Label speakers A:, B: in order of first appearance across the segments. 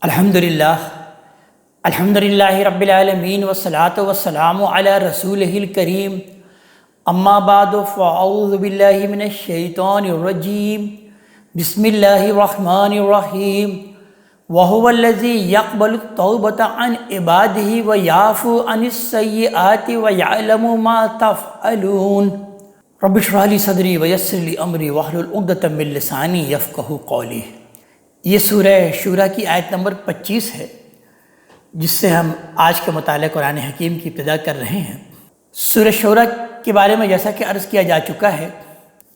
A: الحمدللہ رب العالمین والصلاة والسلام علی رسولہ الکریم اما بعد فاعوذ باللہ من الشیطان الرجیم بسم اللہ الرحمن الرحیم وہو الذی یقبل التوبۃ عن عبادہ ویعفو عن السیئات ویعلم ما تفعلون رب اشرح لی صدری ویسر لی امری واحلل عقدۃ من لسانی یفقہوا قولی۔ یہ سورہ شورى کی آیت نمبر 25 ہے، جس سے ہم آج کے مطالعہ قرآن حکیم کی ابتدا کر رہے ہیں۔ سورہ شورى کے بارے میں جیسا کہ عرض کیا جا چکا ہے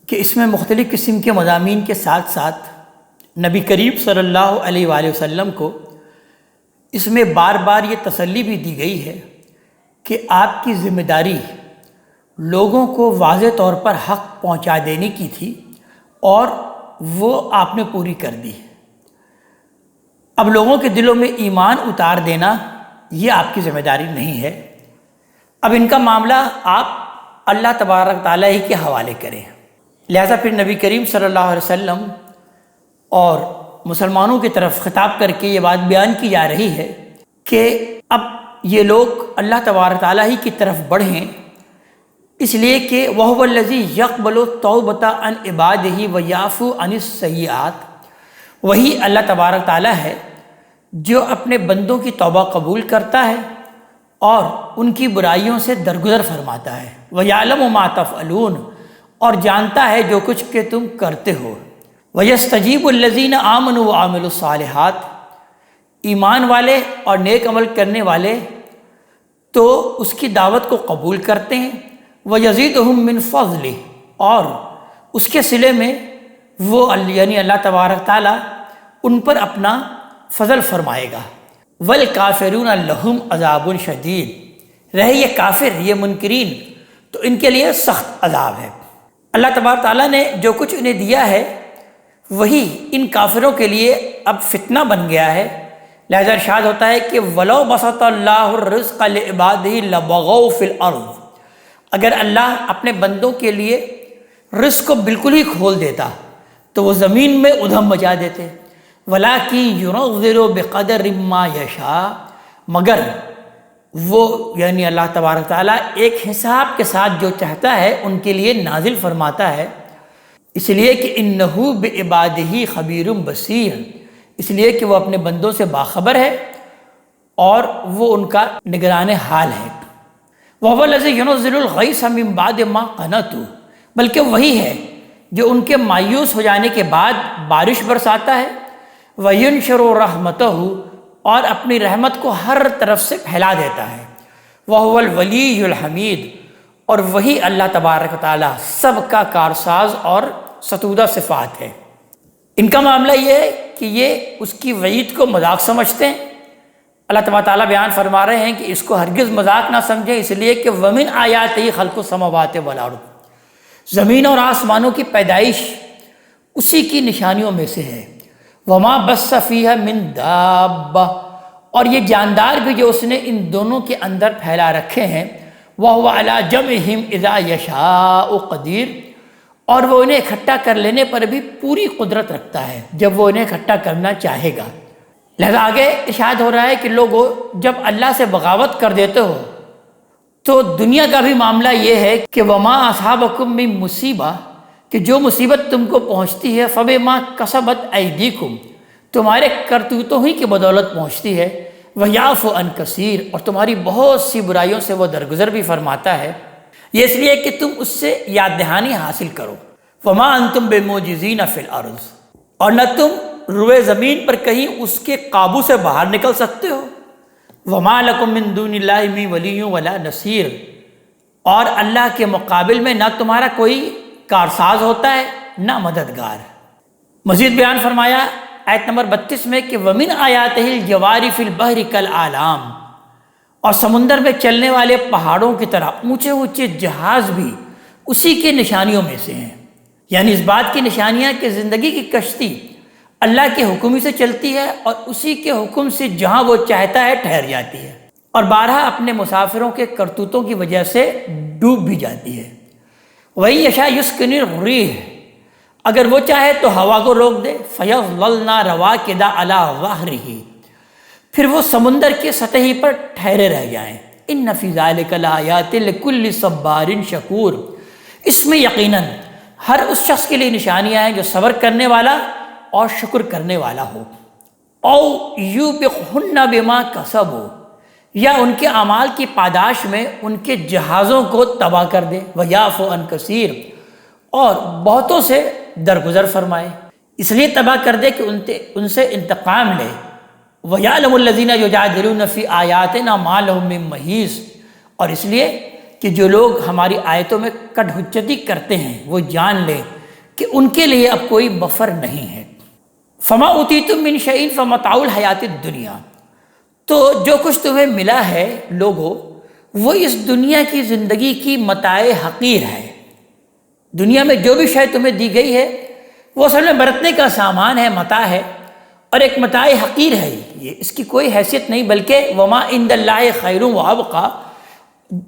A: کہ اس میں مختلف قسم کے مضامین کے ساتھ ساتھ نبی کریم صلی اللہ علیہ وآلہ وسلم کو اس میں بار بار یہ تسلی بھی دی گئی ہے کہ آپ کی ذمہ داری لوگوں کو واضح طور پر حق پہنچا دینے کی تھی اور وہ آپ نے پوری کر دی۔ اب لوگوں کے دلوں میں ایمان اتار دینا یہ آپ کی ذمہ داری نہیں ہے۔ اب ان کا معاملہ آپ اللہ تبارک تعالیٰ ہی کے حوالے کریں۔ لہذا پھر نبی کریم صلی اللہ علیہ وسلم اور مسلمانوں کی طرف خطاب کر کے یہ بات بیان کی جا رہی ہے کہ اب یہ لوگ اللہ تبارک تعالیٰ ہی کی طرف بڑھیں، اس لیے کہ وَهُوَ الَّذِي يَقْبَلُ التَّوْبَةَ عَنْ عِبَادِهِ وَيَعْفُو عَنِ السَّيِّئَاتِ، وہی اللہ تبارک تعالیٰ ہے جو اپنے بندوں کی توبہ قبول کرتا ہے اور ان کی برائیوں سے درگزر فرماتا ہے۔ وَيَعْلَمُ مَا تَفْعَلُونَ، اور جانتا ہے جو کچھ کہ تم کرتے ہو۔ وَيَسْتَجِيبُ الَّذِينَ آمَنُوا وَعَمِلُوا الصَّالِحَاتِ، ایمان والے اور نیک عمل کرنے والے تو اس کی دعوت کو قبول کرتے ہیں۔ وَيَزِيدُهُم مِّن فَضْلِهِ، اور اس کے صلے میں وہ یعنی اللہ تبارک تعالیٰ ان پر اپنا فضل فرمائے گا۔ وَالْكَافِرُونَ لَهُمْ عَذَابٌ شَدِيدٌ، رہے یہ کافر، یہ منکرین، تو ان کے لیے سخت عذاب ہے۔ اللہ تبارک تعالیٰ نے جو کچھ انہیں دیا ہے وہی ان کافروں کے لیے اب فتنہ بن گیا ہے۔ لہذا ارشاد ہوتا ہے کہ وَلَوْ بَسَطَ اللَّهُ الرِّزْقَ لِعِبَادِهِ لَبَغَوْا فِي الْأَرْضِ، اگر اللہ اپنے بندوں کے لیے رزق کو بالکل ہی کھول دیتا تو وہ زمین میں ادھم مچا دیتے۔ وَلَٰكِن يُنَزِّلُ بِقَدْرٍ مَّا يَشَاءُ، مگر وہ یعنی اللہ تبارک تعالیٰ ایک حساب کے ساتھ جو چاہتا ہے ان کے لیے نازل فرماتا ہے، اس لیے کہ اِنَّهُ بِعِبَادِهِ خَبِيرٌ بَصِيرٌ، اس لیے کہ وہ اپنے بندوں سے باخبر ہے اور وہ ان کا نگران حال ہے۔ وَهُوَ الَّذِي يُنَزِّلُ الْغَيْثَ مِن بَعْدِ مَا قَنَطُوا، بلکہ وہی ہے جو ان کے مایوس ہو جانے کے بعد بارش برساتا ہے۔ وَيُنشِرُ رَحْمَتَهُ، اور اپنی رحمت کو ہر طرف سے پھیلا دیتا ہے۔ وَهُوَ الْوَلِيُّ الْحَمِيدُ، اور وہی اللہ تبارک تعالیٰ سب کا کارساز اور ستودہ صفات ہے۔ ان کا معاملہ یہ ہے کہ یہ اس کی وعید کو مذاق سمجھتے ہیں۔ اللہ تبارک تعالیٰ بیان فرما رہے ہیں کہ اس کو ہرگز مذاق نہ سمجھیں، اس لیے کہ وَمِنْ آیَاتِهِ خَلْقُ السَّمَاوَاتِ وَالْأَرْضِ، زمین اور آسمانوں کی پیدائش اسی کی نشانیوں میں سے ہے۔ وَمَا بَثَّ فِيهَا مِن دَابَّةٍ، اور یہ جاندار بھی جو اس نے ان دونوں کے اندر پھیلا رکھے ہیں۔ وَهُوَ عَلَىٰ جَمْعِهِمْ إِذَا يَشَاءُ قَدِيرٌ، اور وہ انہیں اکٹھا کر لینے پر بھی پوری قدرت رکھتا ہے جب وہ انہیں اکٹھا کرنا چاہے گا۔ لہذا آگے ارشاد ہو رہا ہے کہ لوگوں جب اللہ سے بغاوت کر دیتے ہو تو دنیا کا بھی معاملہ یہ ہے کہ وَمَا أَصَابَكُم مِّن مُّصِیبَةٍ، کہ جو مصیبت تم کو پہنچتی ہے فَبِمَا كَسَبَتْ أَیْدِیکُم، تمہارے کرتوتوں ہی کی بدولت پہنچتی ہے۔ وَیَعْفُو عَن کَثِیر، اور تمہاری بہت سی برائیوں سے وہ درگزر بھی فرماتا ہے، یہ اس لیے کہ تم اس سے یاد دہانی حاصل کرو۔ وَمَا أَنتُم بِمُعْجِزِینَ فِی الْأَرْضِ، اور نہ تم روئے زمین پر کہیں اس کے قابو سے باہر نکل سکتے ہو۔ وَمَا لَکُم مِّن دُونِ اللَّهِ مِن وَلِیٍّ وَلَا نَصِیرٍ، اور اللہ کے مقابل میں نہ تمہارا کوئی کارساز ہوتا ہے نہ مددگار۔ مزید بیان فرمایا آیت نمبر 32 میں کہ وَمِنْ آیَاتِهِ الْجَوَارِ فِی الْبَحْرِ كَالْأَعْلَامِ، اور سمندر میں چلنے والے پہاڑوں کی طرح اونچے اونچے جہاز بھی اسی کے نشانیوں میں سے ہیں۔ یعنی اس بات کی نشانیاں کہ زندگی کی کشتی اللہ کے حکم ہی سے چلتی ہے اور اسی کے حکم سے جہاں وہ چاہتا ہے ٹھہر جاتی ہے، اور بارہا اپنے مسافروں کے کرتوتوں کی وجہ سے ڈوب بھی جاتی ہے۔ وَإِن يَشَأْ يُسْكِنِ الرِّيحَ، اگر وہ چاہے تو ہوا کو روک دے۔ فَيَظْلَلْنَ رَوَاكِدَ عَلَىٰ ظَهْرِهِ، پھر وہ سمندر کے سطح پر ٹھہرے رہ جائیں۔ ان فی ذالک لآیات لکل صبار شکور، اس میں یقیناً ہر اس شخص کے لیے نشانیاں ہیں جو صبر کرنے والا اور شکر کرنے والا ہو۔ او یوبقہن بما کسبوا، یا ان کے اعمال کی پاداش میں ان کے جہازوں کو تباہ کر دے، ویعفو عن کثیر، اور بہتوں سے درگزر فرمائے، اس لیے تباہ کر دے کہ ان سے انتقام لے۔ وَيَعْلَمُ الَّذِينَ يُجَادِلُونَ فِي آيَاتِنَا مَا لَهُم مِّن مَّحِيصٍ، اور اس لیے کہ جو لوگ ہماری آیتوں میں کٹ حجتی کرتے ہیں وہ جان لیں کہ ان کے لیے اب کوئی مفر نہیں ہے۔ فَمَا أُوتِيتُم مِّن شَيْءٍ فَمَتَاعُ الْحَيَاةِ الدُّنْيَا، تو جو کچھ تمہیں ملا ہے لوگو، وہ اس دنیا کی زندگی کی متاع حقیر ہے۔ دنیا میں جو بھی شے تمہیں دی گئی ہے وہ اصل میں برتنے کا سامان ہے، متاع ہے، اور ایک متاع حقیر ہے، یہ اس کی کوئی حیثیت نہیں، بلکہ وما عند اللہ خیر وابقیٰ،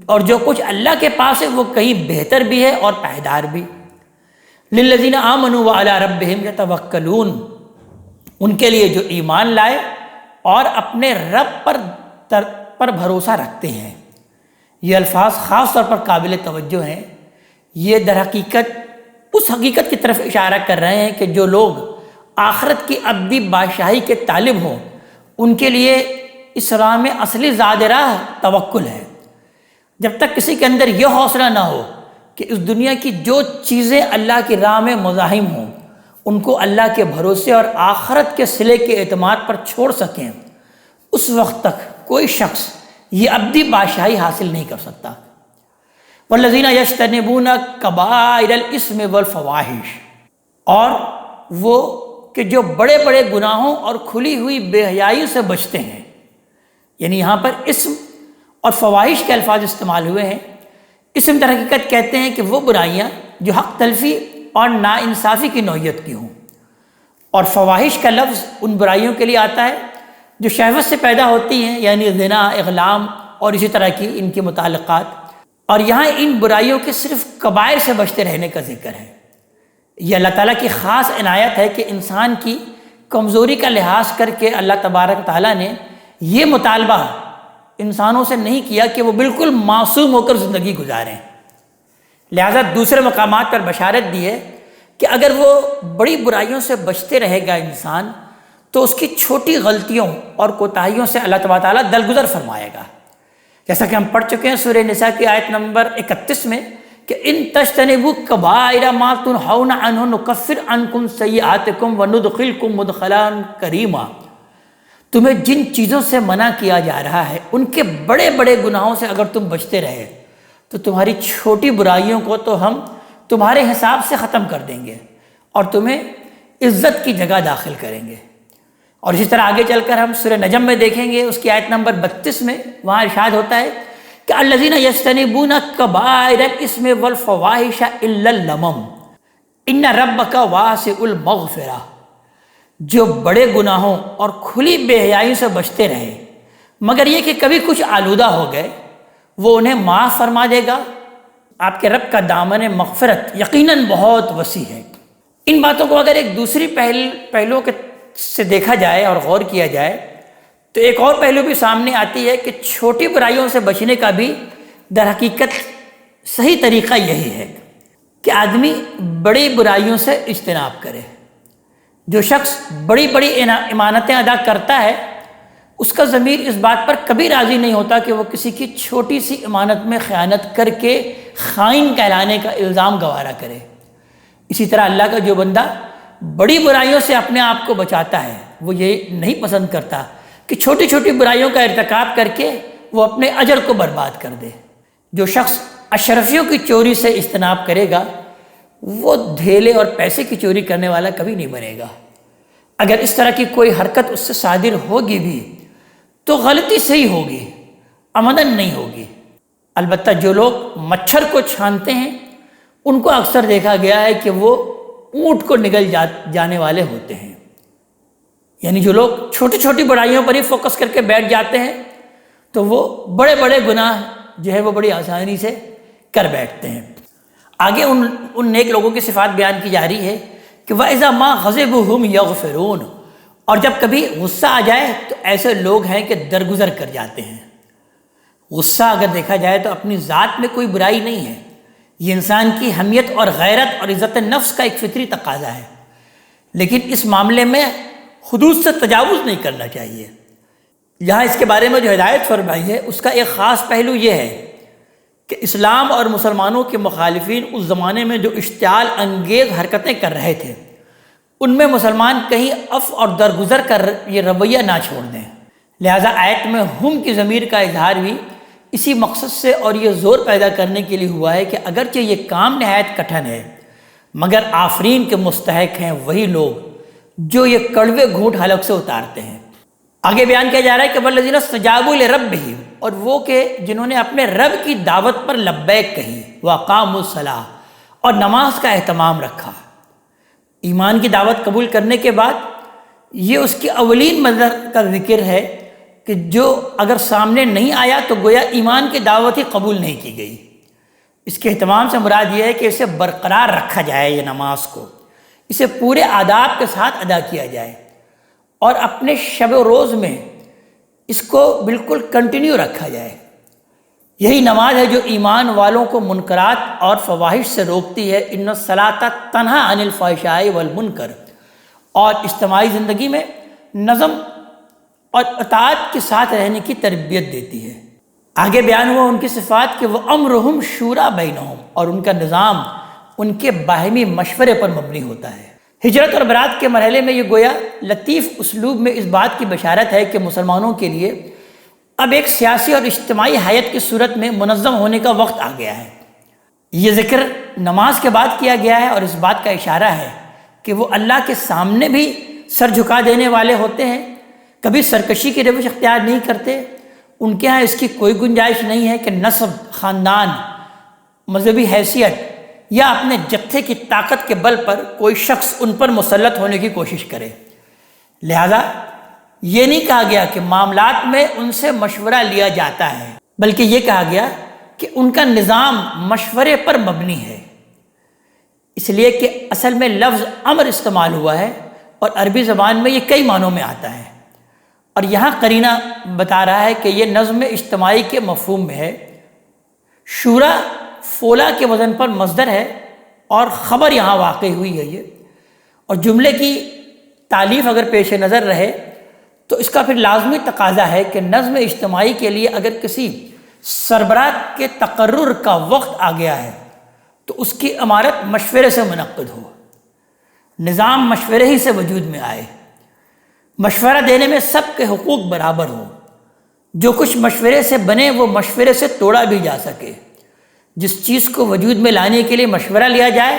A: اور جو کچھ اللہ کے پاس ہے وہ کہیں بہتر بھی ہے اور پائیدار بھی۔ للذین آمنوا وعلی ربہم یتوکلون، ان کے لیے جو ایمان لائے اور اپنے رب پر بھروسہ رکھتے ہیں۔ یہ الفاظ خاص طور پر قابل توجہ ہیں، یہ در حقیقت اس حقیقت کی طرف اشارہ کر رہے ہیں کہ جو لوگ آخرت کی ابدی بادشاہی کے طالب ہوں ان کے لیے اس راہ میں اصلی زاد راہ توکل ہے۔ جب تک کسی کے اندر یہ حوصلہ نہ ہو کہ اس دنیا کی جو چیزیں اللہ کی راہ میں مزاحم ہوں ان کو اللہ کے بھروسے اور آخرت کے صلے کے اعتماد پر چھوڑ سکیں، اس وقت تک کوئی شخص یہ ابدی بادشاہی حاصل نہیں کر سکتا۔ والذین یجتنبون کبائر الاسم والفواحش، اور وہ کہ جو بڑے بڑے گناہوں اور کھلی ہوئی بے حیائی سے بچتے ہیں، یعنی یہاں پر اسم اور فواحش کے الفاظ استعمال ہوئے ہیں۔ اسم در حقیقت کہتے ہیں کہ وہ برائیاں جو حق تلفی اور ناانصافی کی نوعیت کی ہوں، اور فواحش کا لفظ ان برائیوں کے لیے آتا ہے جو شہوت سے پیدا ہوتی ہیں، یعنی زنا، اغلام اور اسی طرح کی ان کے متعلقات، اور یہاں ان برائیوں کے صرف کبائر سے بچتے رہنے کا ذکر ہے۔ یہ اللہ تعالیٰ کی خاص عنایت ہے کہ انسان کی کمزوری کا لحاظ کر کے اللہ تبارک تعالیٰ نے یہ مطالبہ انسانوں سے نہیں کیا کہ وہ بالکل معصوم ہو کر زندگی گزاریں، لہذا دوسرے مقامات پر بشارت دی ہے کہ اگر وہ بڑی برائیوں سے بچتے رہے گا انسان تو اس کی چھوٹی غلطیوں اور کوتاہیوں سے اللہ تبارک تعالیٰ درگزر فرمائے گا، جیسا کہ ہم پڑھ چکے ہیں سورہ نساء کی آیت نمبر 31 میں کہ ان تجتنبوا کبائر ما تنہون عنہ نکفر عنکم سیئاتکم وندخلکم مدخلا کریما، تمہیں جن چیزوں سے منع کیا جا رہا ہے ان کے بڑے بڑے گناہوں سے اگر تم بچتے رہے تو تمہاری چھوٹی برائیوں کو تو ہم تمہارے حساب سے ختم کر دیں گے اور تمہیں عزت کی جگہ داخل کریں گے۔ اور اسی طرح آگے چل کر ہم سورہ نجم میں دیکھیں گے، اس کی آیت نمبر 32 میں وہاں ارشاد ہوتا ہے کہ الذین یجتنبون کبائر الاسم والفواحش الا اللمم ان ربک واسع المغفرہ، جو بڑے گناہوں اور کھلی بے حیائی سے بچتے رہے مگر یہ کہ کبھی کچھ آلودہ ہو گئے، وہ انہیں معاف فرما دے گا۔ آپ کے رب کا دامن مغفرت یقیناً بہت وسیع ہے۔ ان باتوں کو اگر ایک دوسری پہلو سے دیکھا جائے اور غور کیا جائے تو ایک اور پہلو بھی سامنے آتی ہے کہ چھوٹی برائیوں سے بچنے کا بھی در حقیقت صحیح طریقہ یہی ہے کہ آدمی بڑی برائیوں سے اجتناب کرے۔ جو شخص بڑی بڑی امانتیں ادا کرتا ہے اس کا ضمیر اس بات پر کبھی راضی نہیں ہوتا کہ وہ کسی کی چھوٹی سی امانت میں خیانت کر کے خائن کہلانے کا الزام گوارا کرے۔ اسی طرح اللہ کا جو بندہ بڑی برائیوں سے اپنے آپ کو بچاتا ہے وہ یہ نہیں پسند کرتا کہ چھوٹی چھوٹی برائیوں کا ارتکاب کر کے وہ اپنے اجر کو برباد کر دے۔ جو شخص اشرفیوں کی چوری سے اجتناب کرے گا وہ دھیلے اور پیسے کی چوری کرنے والا کبھی نہیں بنے گا۔ اگر اس طرح کی کوئی حرکت اس سے صادر ہوگی بھی تو غلطی سے ہی ہوگی، عمدن نہیں ہوگی۔ البتہ جو لوگ مچھر کو چھانتے ہیں ان کو اکثر دیکھا گیا ہے کہ وہ اونٹ کو نگل جانے والے ہوتے ہیں، یعنی جو لوگ چھوٹی چھوٹی برائیوں پر ہی فوکس کر کے بیٹھ جاتے ہیں تو وہ بڑے بڑے گناہ جو ہے وہ بڑی آسانی سے کر بیٹھتے ہیں۔ آگے ان نیک لوگوں کی صفات بیان کی جا رہی ہے کہ وَإِذَا مَا غَضِبُوا هُمْ يَغْفِرُونَ، اور جب کبھی غصہ آ جائے تو ایسے لوگ ہیں کہ درگزر کر جاتے ہیں۔ غصہ اگر دیکھا جائے تو اپنی ذات میں کوئی برائی نہیں ہے، یہ انسان کی حمیت اور غیرت اور عزت نفس کا ایک فطری تقاضا ہے، لیکن اس معاملے میں حدود سے تجاوز نہیں کرنا چاہیے۔ یہاں اس کے بارے میں جو ہدایت فرمائی ہے اس کا ایک خاص پہلو یہ ہے کہ اسلام اور مسلمانوں کے مخالفین اس زمانے میں جو اشتعال انگیز حرکتیں کر رہے تھے ان میں مسلمان کہیں اف اور درگزر کر یہ رویہ نہ چھوڑ دیں۔ لہٰذا آیت میں ہم کی ضمیر کا اظہار بھی اسی مقصد سے اور یہ زور پیدا کرنے کے لیے ہوا ہے کہ اگرچہ یہ کام نہایت کٹھن ہے مگر آفرین کے مستحق ہیں وہی لوگ جو یہ کڑوے گھونٹ حلق سے اتارتے ہیں۔ آگے بیان کیا جا رہا ہے کہ والذین استجابوا لربہم، اور وہ کہ جنہوں نے اپنے رب کی دعوت پر لبیک کہی، واقاموا الصلاۃ، اور نماز کا اہتمام رکھا۔ ایمان کی دعوت قبول کرنے کے بعد یہ اس کی اولین منظر کا ذکر ہے کہ جو اگر سامنے نہیں آیا تو گویا ایمان کی دعوت ہی قبول نہیں کی گئی۔ اس کے اہتمام سے مراد یہ ہے کہ اسے برقرار رکھا جائے، یہ نماز کو اسے پورے آداب کے ساتھ ادا کیا جائے اور اپنے شب و روز میں اس کو بالکل کنٹینیو رکھا جائے۔ یہی نماز ہے جو ایمان والوں کو منکرات اور فواحش سے روکتی ہے۔ ان الصلاۃ تنہی عن الفحشاء والمنکر، اور اجتماعی زندگی میں نظم اور اطاعت کے ساتھ رہنے کی تربیت دیتی ہے۔ آگے بیان ہوا ان کی صفات کہ وہ امرہم شورا بینہم، اور ان کا نظام ان کے باہمی مشورے پر مبنی ہوتا ہے۔ ہجرت اور برات کے مرحلے میں یہ گویا لطیف اسلوب میں اس بات کی بشارت ہے کہ مسلمانوں کے لیے اب ایک سیاسی اور اجتماعی حیات کی صورت میں منظم ہونے کا وقت آ گیا ہے۔ یہ ذکر نماز کے بعد کیا گیا ہے اور اس بات کا اشارہ ہے کہ وہ اللہ کے سامنے بھی سر جھکا دینے والے ہوتے ہیں، کبھی سرکشی کی روش اختیار نہیں کرتے۔ ان کے ہاں اس کی کوئی گنجائش نہیں ہے کہ نسب، خاندان، مذہبی حیثیت یا اپنے جتھے کی طاقت کے بل پر کوئی شخص ان پر مسلط ہونے کی کوشش کرے۔ لہذا یہ نہیں کہا گیا کہ معاملات میں ان سے مشورہ لیا جاتا ہے، بلکہ یہ کہا گیا کہ ان کا نظام مشورے پر مبنی ہے، اس لیے کہ اصل میں لفظ امر استعمال ہوا ہے اور عربی زبان میں یہ کئی معنوں میں آتا ہے، اور یہاں قرینہ بتا رہا ہے کہ یہ نظم اجتماعی کے مفہوم میں ہے۔ شورا فولا کے وزن پر مصدر ہے اور خبر یہاں واقع ہوئی ہے یہ، اور جملے کی تالیف اگر پیش نظر رہے تو اس کا پھر لازمی تقاضا ہے کہ نظم اجتماعی کے لیے اگر کسی سربراہ کے تقرر کا وقت آ گیا ہے تو اس کی امارت مشورے سے منعقد ہو، نظام مشورے ہی سے وجود میں آئے، مشورہ دینے میں سب کے حقوق برابر ہوں، جو کچھ مشورے سے بنے وہ مشورے سے توڑا بھی جا سکے، جس چیز کو وجود میں لانے کے لیے مشورہ لیا جائے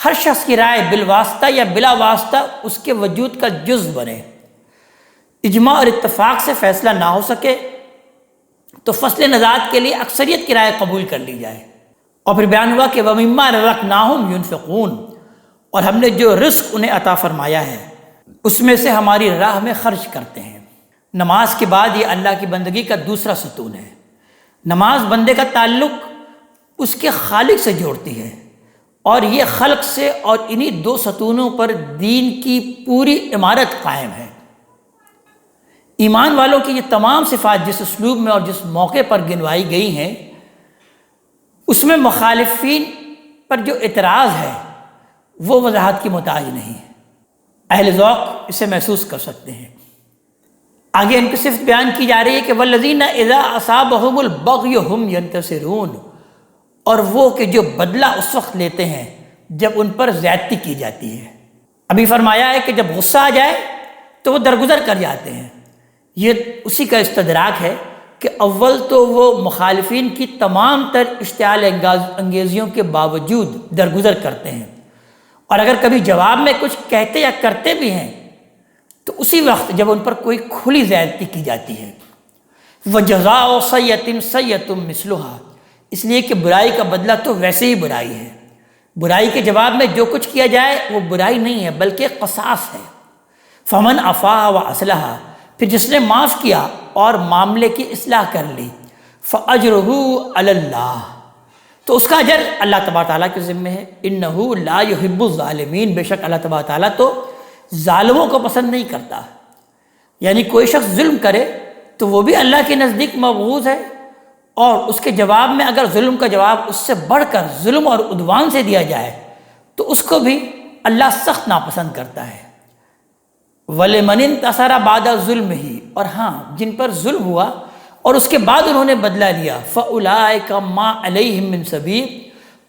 A: ہر شخص کی رائے بالواسطہ یا بلا واسطہ اس کے وجود کا جز بنے، اجماع اور اتفاق سے فیصلہ نہ ہو سکے تو فصل نزاعت کے لیے اکثریت کی رائے قبول کر لی جائے۔ اور پھر بیان ہوا کہ وَمِمَّا رَزَقْنَاهُمْ يُنْفِقُونَ، اور ہم نے جو رزق انہیں عطا فرمایا ہے اس میں سے ہماری راہ میں خرچ کرتے ہیں۔ نماز کے بعد یہ اللہ کی بندگی کا دوسرا ستون ہے۔ نماز بندے کا تعلق اس کے خالق سے جوڑتی ہے، اور یہ خلق سے اور انہی دو ستونوں پر دین کی پوری عمارت قائم ہے۔ ایمان والوں کی یہ تمام صفات جس اسلوب میں اور جس موقع پر گنوائی گئی ہیں اس میں مخالفین پر جو اعتراض ہے وہ وضاحت کی محتاج نہیں ہے، اہل ذوق اسے محسوس کر سکتے ہیں۔ آگے ان کی صفت بیان کی جا رہی ہے کہ والذین اذا اصابہم البغی ہم ینتصرون، اور وہ کہ جو بدلہ اس وقت لیتے ہیں جب ان پر زیادتی کی جاتی ہے۔ ابھی فرمایا ہے کہ جب غصہ آ جائے تو وہ درگزر کر جاتے ہیں، یہ اسی کا استدراک ہے کہ اول تو وہ مخالفین کی تمام تر اشتعال انگیزیوں کے باوجود درگزر کرتے ہیں، اور اگر کبھی جواب میں کچھ کہتے یا کرتے بھی ہیں تو اسی وقت جب ان پر کوئی کھلی زیادتی کی جاتی ہے۔ وَجَزَاءُ سَیِّئَةٍ سَیِّئَةٌ مِثْلُهَا، اس لیے کہ برائی کا بدلہ تو ویسے ہی برائی ہے، برائی کے جواب میں جو کچھ کیا جائے وہ برائی نہیں ہے بلکہ قصاص ہے۔ فَمَنْ عَفَا وَأَصْلَحَ، پھر جس نے معاف کیا اور معاملے کی اصلاح کر لی، فَأَجْرُهُ عَلَى اللَّهِ، تو اس کا اجر اللہ تبارک تعالیٰ کے ذمہ ہے۔ إِنَّهُ لَا يُحِبُّ الظَّالِمِينَ، بے شک اللہ تبارک تعالیٰ تو ظالموں کو پسند نہیں کرتا۔ یعنی کوئی شخص ظلم کرے تو وہ بھی اللہ کے نزدیک مبغوض ہے، اور اس کے جواب میں اگر ظلم کا جواب اس سے بڑھ کر ظلم اور عدوان سے دیا جائے تو اس کو بھی اللہ سخت ناپسند کرتا ہے۔ وَلِمَنِ انتَصَرَ بَعْدَ ظُلْمِهِ، اور ہاں جن پر ظلم ہوا اور اس کے بعد انہوں نے بدلہ لیا، فَأُولَٰئِكَ مَا عَلَيْهِم مِّن سَبِيلٍ،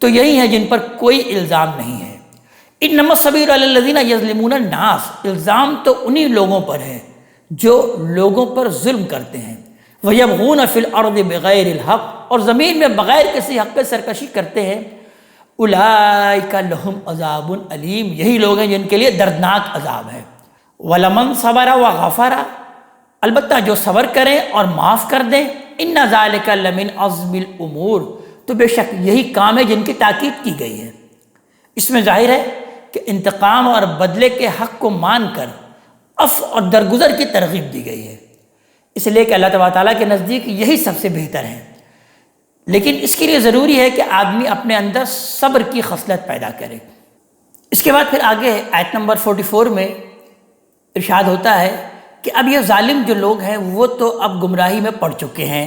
A: تو یہی ہیں جن پر کوئی الزام نہیں ہے۔ إِنَّمَا السَّبِيلُ عَلَى الَّذِينَ يَظْلِمُونَ النَّاسَ، الزام تو انہی لوگوں پر ہے جو لوگوں پر ظلم کرتے ہیں، وَيَبْغُونَ فِي الْأَرْضِ بِغَيْرِ الْحَقِّ، اور زمین میں بغیر کسی حق کے سرکشی کرتے ہیں، أُولَٰئِكَ لَهُمْ عَذَابٌ أَلِيمٌ، یہی لوگ ہیں جن کے لیے دردناک عذاب ہے۔ وَلَمَنْ صَبَرَ وَغَفَرَ، البتہ جو صبر کریں اور معاف کر دیں، إِنَّ ذَلِكَ لَمِنْ عَزْمِ الْأُمُورِ، تو بے شک یہی کام ہے جن کی تاکید کی گئی ہے۔ اس میں ظاہر ہے کہ انتقام اور بدلے کے حق کو مان کر عفو اور درگزر کی ترغیب دی گئی ہے، اس لیے کہ اللہ تبارک تعالیٰ کے نزدیک یہی سب سے بہتر ہے۔ لیکن اس کے لیے ضروری ہے کہ آدمی اپنے اندر صبر کی خصلت پیدا کرے۔ اس کے بعد پھر آگے آیت نمبر 44 میں ارشاد ہوتا ہے کہ اب یہ ظالم جو لوگ ہیں وہ تو اب گمراہی میں پڑ چکے ہیں،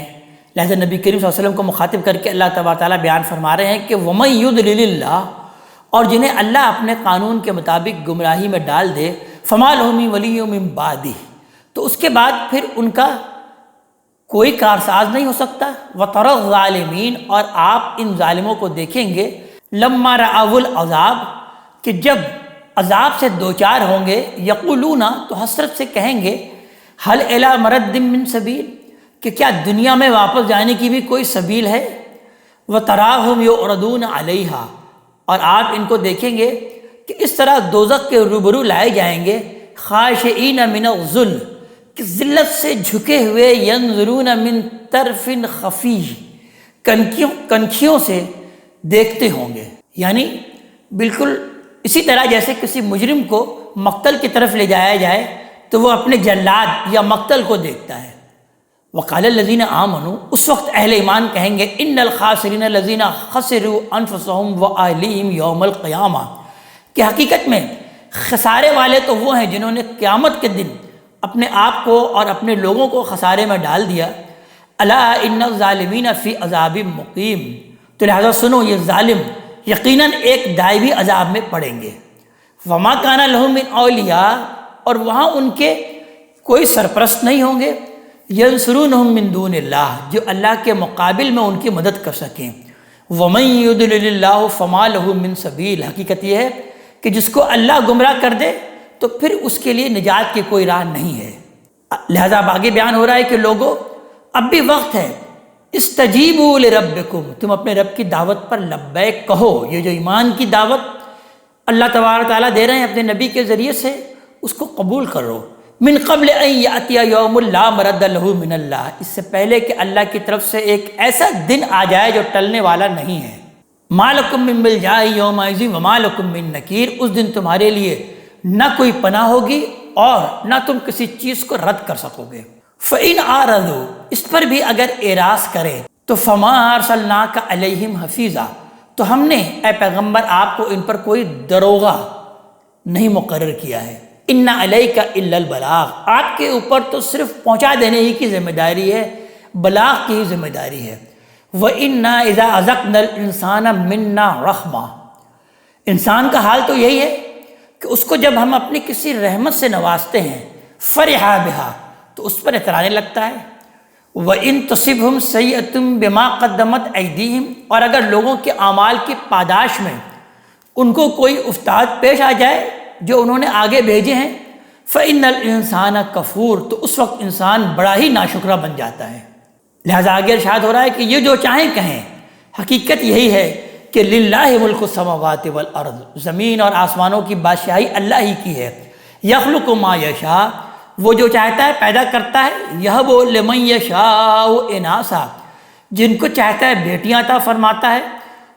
A: لہذا نبی کریم صلی اللہ علیہ وسلم کو مخاطب کر کے اللہ تبارک تعالیٰ بیان فرما رہے ہیں کہ وَمَن يُضْلِلِ اللَّهُ، اور جنہیں اللہ اپنے قانون کے مطابق گمراہی میں ڈال دے، فَمَا لَهُ مِن وَلِيٍّ مِّن بَعْدِهِ، تو اس کے بعد پھر ان کا کوئی کارساز نہیں ہو سکتا۔ وَتَرَى الظَّالِمِينَ، اور آپ ان ظالموں کو دیکھیں گے، لَمَّا رَأَوُا الْعَذَابَ، کہ جب عذاب سے دوچار ہوں گے، یقولون، تو حسرت سے کہیں گے، هَلْ إِلَىٰ مَرَدٍّ مِّن سَبِيلٍ، کہ کیا دنیا میں واپس جانے کی بھی کوئی سبیل ہے۔ وَتَرَاهُمْ يُعْرَضُونَ عَلَيْهَا، اور آپ ان کو دیکھیں گے کہ اس طرح دوزخ کے روبرو لائے جائیں گے، خاشعین من الذل، کہ ذلت سے جھکے ہوئے، ینظرون من طرف خفی، کنکھیوں سے دیکھتے ہوں گے، یعنی بالکل اسی طرح جیسے کسی مجرم کو مقتل کی طرف لے جایا جائے تو وہ اپنے جلاد یا مقتل کو دیکھتا ہے۔ وقال الذین آمنوا، اس وقت اہل ایمان کہیں گے، ان الخاسرین الذین خسروا انفسهم واہلیہم یوم القیامہ، کہ حقیقت میں خسارے والے تو وہ ہیں جنہوں نے قیامت کے دن اپنے آپ کو اور اپنے لوگوں کو خسارے میں ڈال دیا۔ الا ان الظالمین فی عذاب مقیم، تو لہذا سنو یہ ظالم یقیناً ایک دائمی عذاب میں پڑیں گے۔ وما کان لہم من اولیاء، اور وہاں ان کے کوئی سرپرست نہیں ہوں گے، ینصرونہم من دون اللہ، جو اللہ کے مقابل میں ان کی مدد کر سکیں۔ ومن یضلل اللہ فما لہ من سبیل، حقیقت یہ ہے کہ جس کو اللہ گمراہ کر دے تو پھر اس کے لیے نجات کی کوئی راہ نہیں ہے۔ لہذا اب آگے بیان ہو رہا ہے کہ لوگوں اب بھی وقت ہے، استجیبوا لربکم، تم اپنے رب کی دعوت پر لبیک کہو۔ یہ جو ایمان کی دعوت اللہ تبارک تعالیٰ دے رہے ہیں اپنے نبی کے ذریعے سے، اس کو قبول کرو۔ من قبل ان یاتی یوم لا مرد لہ من اللہ، اس سے پہلے کہ اللہ کی طرف سے ایک ایسا دن آ جائے جو ٹلنے والا نہیں ہے۔ ما لکم من ملجا یومئذ وما لکم من نکیر، اس دن تمہارے لیے نہ کوئی پناہ ہوگی اور نہ تم کسی چیز کو رد کر سکو گے۔ فَإِنْ أَعْرَضُوا، اس پر بھی اگر اعراض کرے تو فَمَا أَرْسَلْنَاكَ عَلَيْهِمْ حَفِيظًا، تو ہم نے اے پیغمبر آپ کو ان پر کوئی دروغہ نہیں مقرر کیا ہے۔ إِنَّ عَلَيْكَ إِلَّا الْبَلَاغَ، آپ کے اوپر تو صرف پہنچا دینے ہی کی ذمہ داری ہے، بلاغ کی ہی ذمہ داری ہے۔ وَإِنَّا إِذَا أَذَقْنَا الْإِنسَانَ مِنَّا رَحْمَةً، انسان کا حال تو یہی ہے کہ اس کو جب ہم اپنی کسی رحمت سے نوازتے ہیں، فَرِحَ بِهَا، تو اس پر اترانے لگتا ہے۔ وَإِن تُصِبْهُمْ سَيِّئَةٌ بِمَا قَدَّمَتْ أَيْدِيهِمْ، اور اگر لوگوں کے اعمال کی پاداش میں ان کو کوئی افتاد پیش آ جائے جو انہوں نے آگے بھیجے ہیں، فَإِنَّ الْإِنسَانَ كَفُورٌ، تو اس وقت انسان بڑا ہی ناشکرہ بن جاتا ہے۔ لہذا آگے ارشاد ہو رہا ہے کہ یہ جو چاہیں کہیں، حقیقت یہی ہے کہ للہ ملک السماوات والارض، زمین اور آسمانوں کی بادشاہی اللہ ہی کی ہے۔ یخلق ما یشاء، وہ جو چاہتا ہے پیدا کرتا ہے۔ یہب لمن یشاء اناسا، جن کو چاہتا ہے بیٹیاں عطا فرماتا ہے۔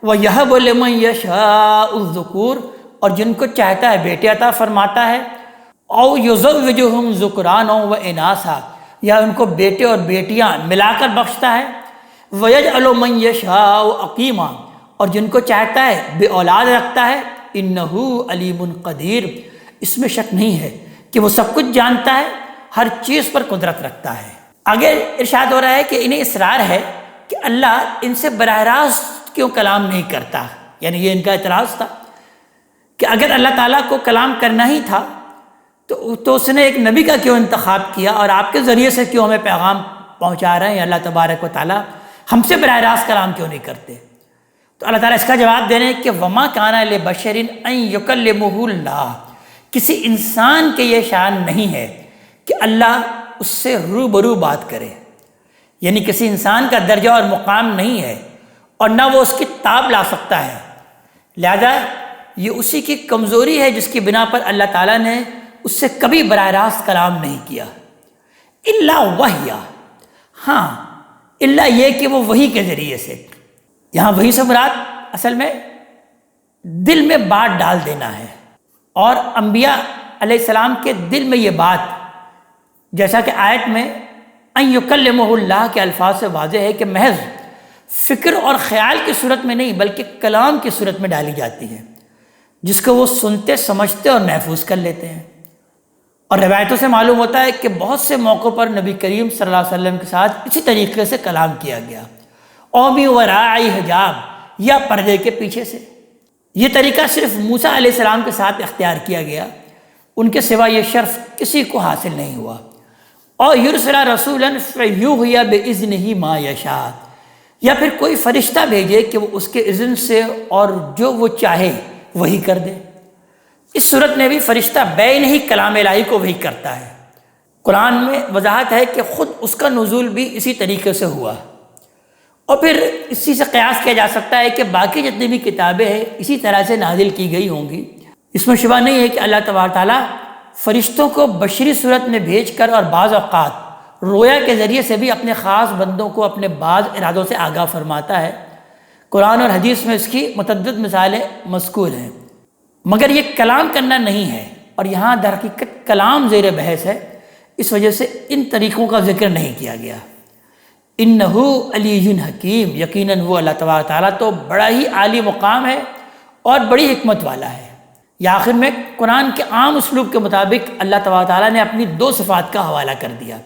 A: ویہب لمن یشاء الذکور، اور جن کو چاہتا ہے بیٹے عطا فرماتا ہے۔ او یزوجہم ذکرانا و اناسا، یا ان کو بیٹے اور بیٹیاں ملا کر بخشتا ہے۔ ویجعل من یشاء عقیما، اور جن کو چاہتا ہے بے اولاد رکھتا ہے۔ انہ علیم قدیر، اس میں شک نہیں ہے کہ وہ سب کچھ جانتا ہے ہر چیز پر قدرت رکھتا ہے۔ آگے ارشاد ہو رہا ہے کہ انہیں اصرار ہے کہ اللہ ان سے براہ راست کیوں کلام نہیں کرتا، یعنی یہ ان کا اعتراض تھا کہ اگر اللہ تعالیٰ کو کلام کرنا ہی تھا تو اس نے ایک نبی کا کیوں انتخاب کیا، اور آپ کے ذریعے سے کیوں ہمیں پیغام پہنچا رہے ہیں اللہ تبارک و تعالیٰ، ہم سے براہ راست کلام کیوں نہیں کرتے؟ تو اللہ تعالیٰ اس کا جواب دے رہے ہیں کہ وما کان لبشر ان یکلمہ اللہ، کسی انسان کے یہ شان نہیں ہے کہ اللہ اس سے روبرو بات کرے، یعنی کسی انسان کا درجہ اور مقام نہیں ہے اور نہ وہ اس کی تاب لا سکتا ہے، لہذا یہ اسی کی کمزوری ہے جس کی بنا پر اللہ تعالیٰ نے اس سے کبھی براہ راست کلام نہیں کیا۔ الا وحی، ہاں الا یہ کہ وہ وحی کے ذریعے سے، یہاں وحی سے مراد اصل میں دل میں بات ڈال دینا ہے، اور انبیاء علیہ السلام کے دل میں یہ بات، جیسا کہ آیت میں ان یکلمہ اللہ کے الفاظ سے واضح ہے کہ محض فکر اور خیال کی صورت میں نہیں بلکہ کلام کی صورت میں ڈالی جاتی ہے، جس کو وہ سنتے سمجھتے اور محفوظ کر لیتے ہیں۔ اور روایتوں سے معلوم ہوتا ہے کہ بہت سے موقعوں پر نبی کریم صلی اللہ علیہ وسلم کے ساتھ اسی طریقے سے کلام کیا گیا، او من وراء حجاب، یا پردے کے پیچھے سے۔ یہ طریقہ صرف موسیٰ علیہ السلام کے ساتھ اختیار کیا گیا، ان کے سوا یہ شرف کسی کو حاصل نہیں ہوا۔ اور یرسل رسولا فیوحی باذنہ ما یشاء، یا پھر کوئی فرشتہ بھیجے کہ وہ اس کے اذن سے اور جو وہ چاہے وہی کر دے۔ اس صورت میں بھی فرشتہ بین ہی کلام الہی کو وحی کرتا ہے۔ قرآن میں وضاحت ہے کہ خود اس کا نزول بھی اسی طریقے سے ہوا، اور پھر اسی سے قیاس کیا جا سکتا ہے کہ باقی جتنی بھی کتابیں ہیں اسی طرح سے نازل کی گئی ہوں گی۔ اس میں شبہ نہیں ہے کہ اللہ تبارک تعالیٰ فرشتوں کو بشری صورت میں بھیج کر اور بعض اوقات رویا کے ذریعے سے بھی اپنے خاص بندوں کو اپنے بعض ارادوں سے آگاہ فرماتا ہے۔ قرآن اور حدیث میں اس کی متعدد مثالیں مذکور ہیں، مگر یہ کلام کرنا نہیں ہے، اور یہاں در حقیقت کلام زیر بحث ہے، اس وجہ سے ان طریقوں کا ذکر نہیں کیا گیا۔ انہو علی حکیم، یقیناً وہ اللہ تبارک تعالیٰ تو بڑا ہی عالی مقام ہے اور بڑی حکمت والا ہے۔ یا آخر میں قرآن کے عام اسلوب کے مطابق اللہ تبارک تعالیٰ نے اپنی دو صفات کا حوالہ کر دیا۔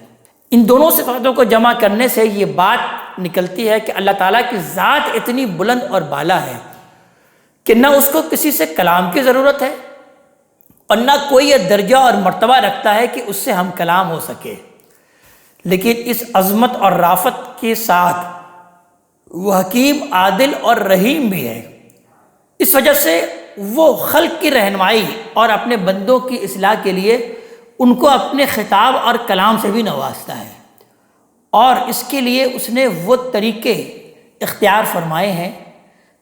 A: ان دونوں صفاتوں کو جمع کرنے سے یہ بات نکلتی ہے کہ اللہ تعالیٰ کی ذات اتنی بلند اور بالا ہے کہ نہ اس کو کسی سے کلام کی ضرورت ہے، اور نہ کوئی یہ درجہ اور مرتبہ رکھتا ہے کہ اس سے ہم کلام ہو سکے، لیکن اس عظمت اور رافت کے ساتھ وہ حکیم، عادل اور رحیم بھی ہے۔ اس وجہ سے وہ خلق کی رہنمائی اور اپنے بندوں کی اصلاح کے لیے ان کو اپنے خطاب اور کلام سے بھی نوازتا ہے، اور اس کے لیے اس نے وہ طریقے اختیار فرمائے ہیں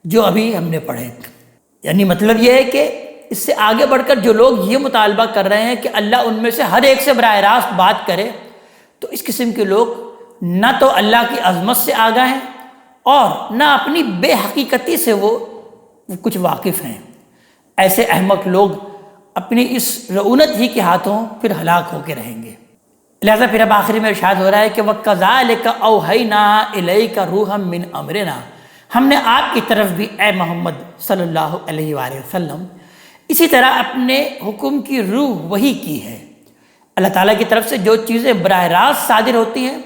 A: جو ابھی ہم نے پڑھے۔ یعنی مطلب یہ ہے کہ اس سے آگے بڑھ کر جو لوگ یہ مطالبہ کر رہے ہیں کہ اللہ ان میں سے ہر ایک سے براہ راست بات کرے، تو اس قسم کے لوگ نہ تو اللہ کی عظمت سے آگاہ ہیں اور نہ اپنی بے حقیقتی سے وہ کچھ واقف ہیں۔ ایسے احمق لوگ اپنی اس رعونت ہی کے ہاتھوں پھر ہلاک ہو کے رہیں گے۔ لہذا پھر اب آخری میں ارشاد ہو رہا ہے کہ وَكَذَلِكَ أَوْحَيْنَا إِلَيْكَ رُوحًا مِّنْ أَمْرِنَا، ہم نے آپ کی طرف بھی اے محمد صلی اللہ علیہ وآلہ وسلم اسی طرح اپنے حکم کی روح وحی کی ہے۔ اللہ تعالیٰ کی طرف سے جو چیزیں براہ راست صادر ہوتی ہیں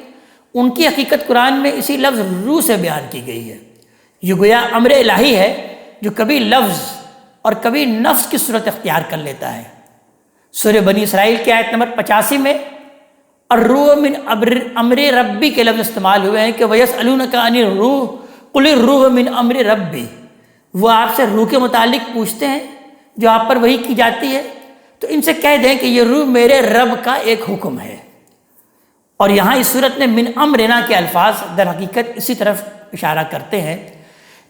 A: ان کی حقیقت قرآن میں اسی لفظ روح سے بیان کی گئی ہے۔ یہ گویا امر الہی ہے جو کبھی لفظ اور کبھی نفس کی صورت اختیار کر لیتا ہے۔ سورہ بنی اسرائیل کی آیت نمبر 85 میں الروح من امر ربی کے لفظ استعمال ہوئے ہیں کہ وَيَسْأَلُونَكَ عَنِ الرُّوحِ قُلِ الرُّوحُ مِنْ أَمْرِ رَبِّي، وہ آپ سے روح کے متعلق پوچھتے ہیں جو آپ پر وحی کی جاتی ہے، تو ان سے کہہ دیں کہ یہ روح میرے رب کا ایک حکم ہے۔ اور یہاں اس صورت میں من امرنا کے الفاظ در حقیقت اسی طرف اشارہ کرتے ہیں۔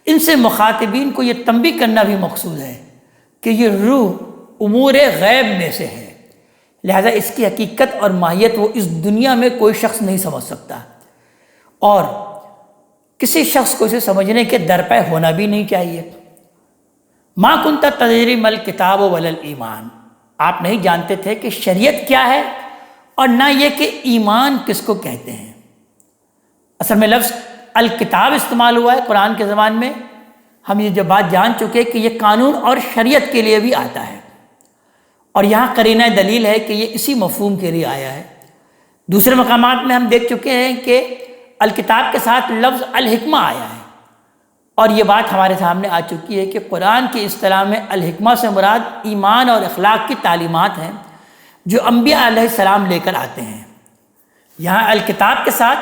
A: ان سے مخاطبین کو یہ تنبیہ کرنا بھی مقصود ہے کہ یہ روح امور غیب میں سے ہے، لہذا اس کی حقیقت اور ماہیت وہ اس دنیا میں کوئی شخص نہیں سمجھ سکتا، اور کسی شخص کو اسے سمجھنے کے درپے ہونا بھی نہیں چاہیے۔ ما کنت تدری مل کتاب ولا الایمان، آپ نہیں جانتے تھے کہ شریعت کیا ہے اور نہ یہ کہ ایمان کس کو کہتے ہیں۔ اصل میں لفظ الکتاب استعمال ہوا ہے قرآن کے زبان میں، ہم یہ جو بات جان چکے کہ یہ قانون اور شریعت کے لیے بھی آتا ہے، اور یہاں قرینہ دلیل ہے کہ یہ اسی مفہوم کے لیے آیا ہے۔ دوسرے مقامات میں ہم دیکھ چکے ہیں کہ الکتاب کے ساتھ لفظ الحکمہ آیا ہے، اور یہ بات ہمارے سامنے آ چکی ہے کہ قرآن کی اصطلاح میں الحکمہ سے مراد ایمان اور اخلاق کی تعلیمات ہیں جو انبیاء علیہ السلام لے کر آتے ہیں۔ یہاں الکتاب کے ساتھ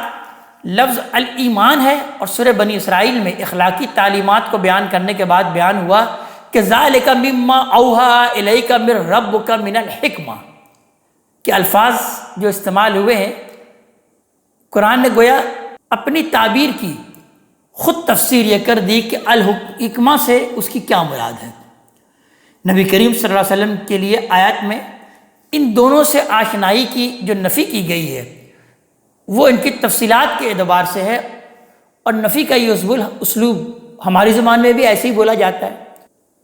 A: لفظ الایمان ہے، اور سورہ بنی اسرائیل میں اخلاقی تعلیمات کو بیان کرنے کے بعد بیان ہوا کہ ذالک مما اوحی الیک من ربک من الحکمہ، کہ الفاظ جو استعمال ہوئے ہیں قرآن نے گویا اپنی تعبیر کی خود تفسیر یہ کر دی کہ الحکمہ سے اس کی کیا مراد ہے۔ نبی کریم صلی اللہ علیہ وسلم کے لیے آیات میں ان دونوں سے آشنائی کی جو نفی کی گئی ہے وہ ان کی تفصیلات کے اعتبار سے ہے، اور نفی کا یہ اسلوب ہماری زبان میں بھی ایسے ہی بولا جاتا ہے۔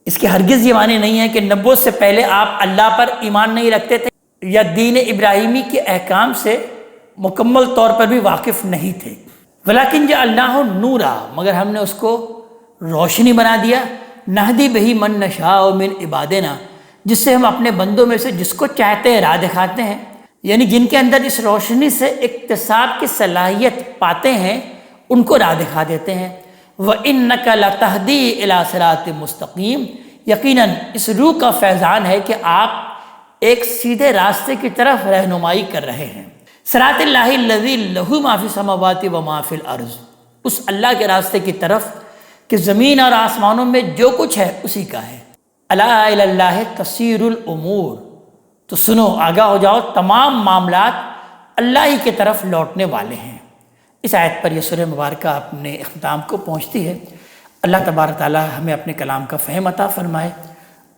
A: اس کے ہرگز یہ معنی نہیں ہے کہ نبوت سے پہلے آپ اللہ پر ایمان نہیں رکھتے تھے یا دین ابراہیمی کے احکام سے مکمل طور پر بھی واقف نہیں تھے۔ ولیکن جعلناہ نورا، مگر ہم نے اس کو روشنی بنا دیا، نہدی بہی من نشاء من عبادنا، جس سے ہم اپنے بندوں میں سے جس کو چاہتے ہیں راہ دکھاتے ہیں، یعنی جن کے اندر اس روشنی سے اکتساب کی صلاحیت پاتے ہیں ان کو راہ دکھا دیتے ہیں۔ وَإِنَّكَ لَتَهْدِي إِلَىٰ صِرَاطٍ مُسْتَقِيمٍ، یقیناً اس روح کا فیضان ہے کہ آپ ایک سیدھے راستے کی طرف رہنمائی کر رہے ہیں۔ صراط اللہ الذی لہ ما فی السماوات و ما فی الارض، اس اللہ کے راستے کی طرف کہ زمین اور آسمانوں میں جو کچھ ہے اسی کا ہے۔ الا الی اللہ تصیر الامور، تو سنو آگاہ ہو جاؤ تمام معاملات اللہ ہی کی طرف لوٹنے والے ہیں۔ اس آیت پر یہ سورہ مبارکہ اپنے اختتام کو پہنچتی ہے۔ اللہ تبارک تعالی ہمیں اپنے کلام کا فہم عطا فرمائے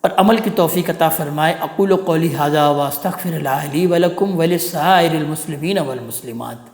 A: اور عمل کی توفیق عطا فرمائے۔ اقول قولی ھذا واستغفر اللہ لی ولکم ولسائر المسلمین والمسلمات۔